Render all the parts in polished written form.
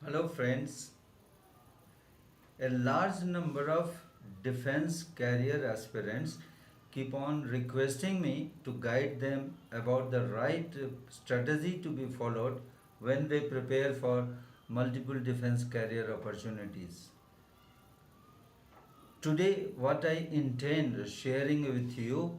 Hello, friends. A large number of defense career aspirants keep on requesting me to guide them about the right strategy to be followed when they prepare for multiple defense career opportunities. Today, what I intend sharing with you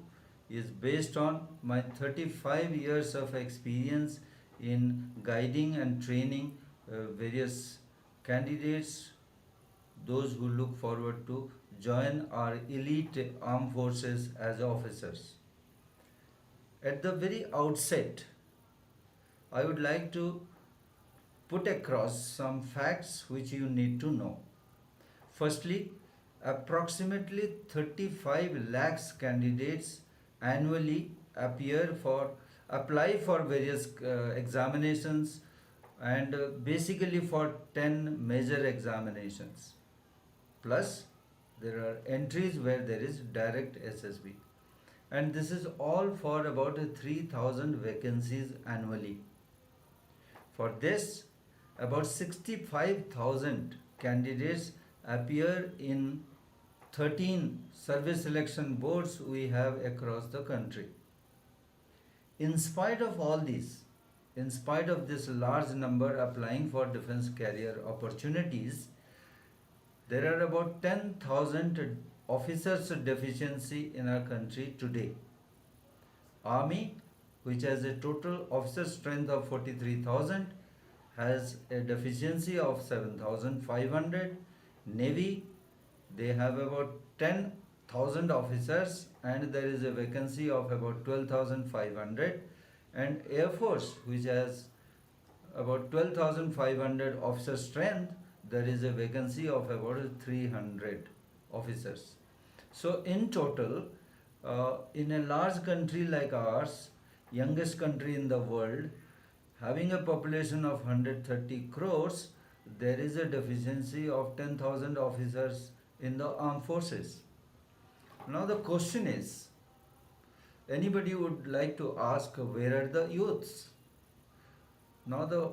is based on my 35 years of experience in guiding and training various candidates, those who look forward to join our elite armed forces as officers. At the very outset, I would like to put across some facts which you need to know. Firstly, approximately 35 lakhs candidates annually apply for various examinations and basically for 10 major examinations. Plus, there are entries where there is direct SSB. And this is all for about 3,000 vacancies annually. For this, about 65,000 candidates appear in 13 service selection boards we have across the country. In spite of all this, in spite of this large number applying for defense career opportunities, there are about 10,000 officers deficiency in our country today. Army, which has a total officer strength of 43,000, has a deficiency of 7,500. Navy, they have about 10,000 officers and there is a vacancy of about 12,500. And Air Force, which has about 12,500 officer strength, there is a vacancy of about 300 officers. So in total, in a large country like ours, youngest country in the world, having a population of 130 crores, there is a deficiency of 10,000 officers in the armed forces. Now the question is, anybody would like to ask, where are the youths? Now the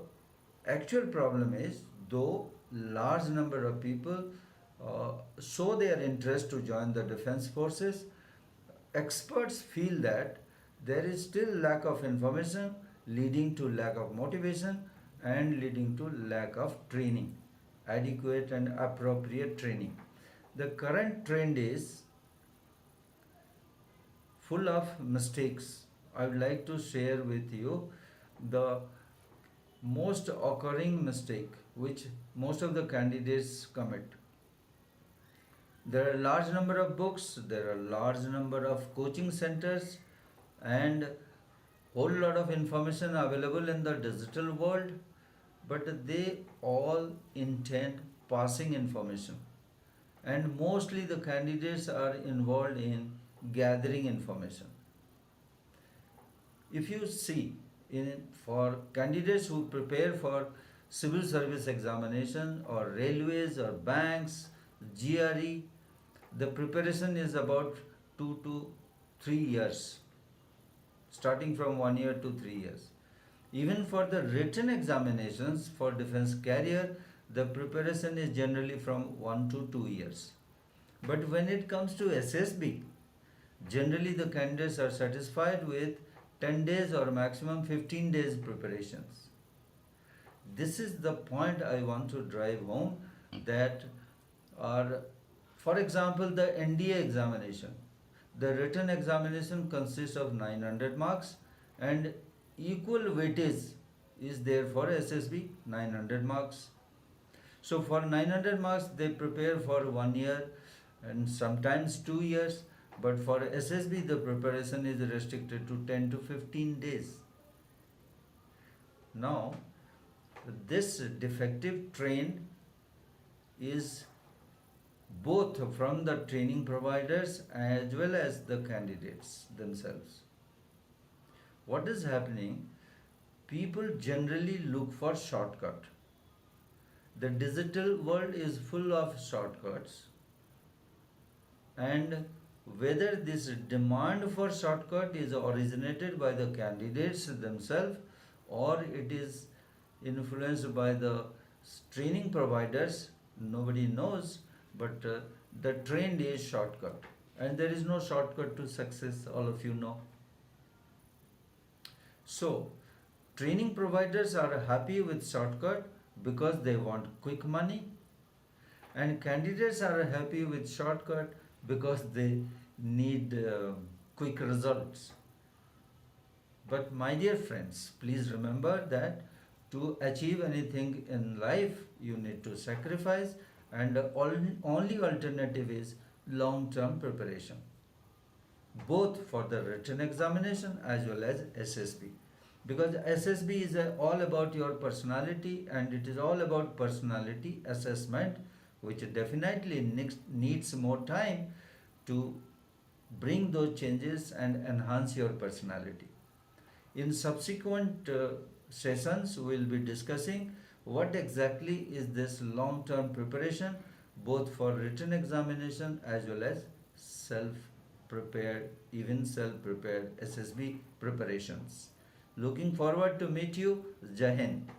actual problem is, though large number of people show their interest to join the defense forces, experts feel that there is still lack of information, leading to lack of motivation and leading to lack of training, adequate and appropriate training. The current trend is full of mistakes. I would like to share with you the most occurring mistake which most of the candidates commit. There are large number of books, there are large number of coaching centers and whole lot of information available in the digital world, but they all intend passing information, and mostly the candidates are involved in gathering information. If you see, for candidates who prepare for civil service examination or railways or banks, GRE, the preparation is about 2 to 3 years, starting from 1 year to 3 years. Even for the written examinations for defense career, the preparation is generally from 1 to 2 years. But when it comes to SSB, generally the candidates are satisfied with 10 days or maximum 15 days preparations. This is the point I want to drive home, that are, for example, the NDA examination. The written examination consists of 900 marks and equal weightage is there for SSB, 900 marks. So for 900 marks they prepare for 1 year and sometimes 2 years, but for SSB the preparation is restricted to 10 to 15 days. Now this defective trend is both from the training providers as well as the candidates themselves. What is happening? People generally look for shortcut. The digital world is full of shortcuts, and whether this demand for shortcut is originated by the candidates themselves or it is influenced by the Training providers, nobody knows, but the trend is shortcut. And there is no shortcut to success, all of you know. So, training providers are happy with shortcut because they want quick money, and candidates are happy with shortcut because they need quick results. But my dear friends, please remember that to achieve anything in life, you need to sacrifice, and the only alternative is long-term preparation, both for the written examination as well as SSB. Because SSB is all about your personality, and it is all about personality assessment, which definitely needs more time to bring those changes and enhance your personality. In subsequent sessions, we will be discussing what exactly is this long term preparation, both for written examination as well as self prepared, even self prepared SSB preparations. Looking forward to meet you. Jai Hind.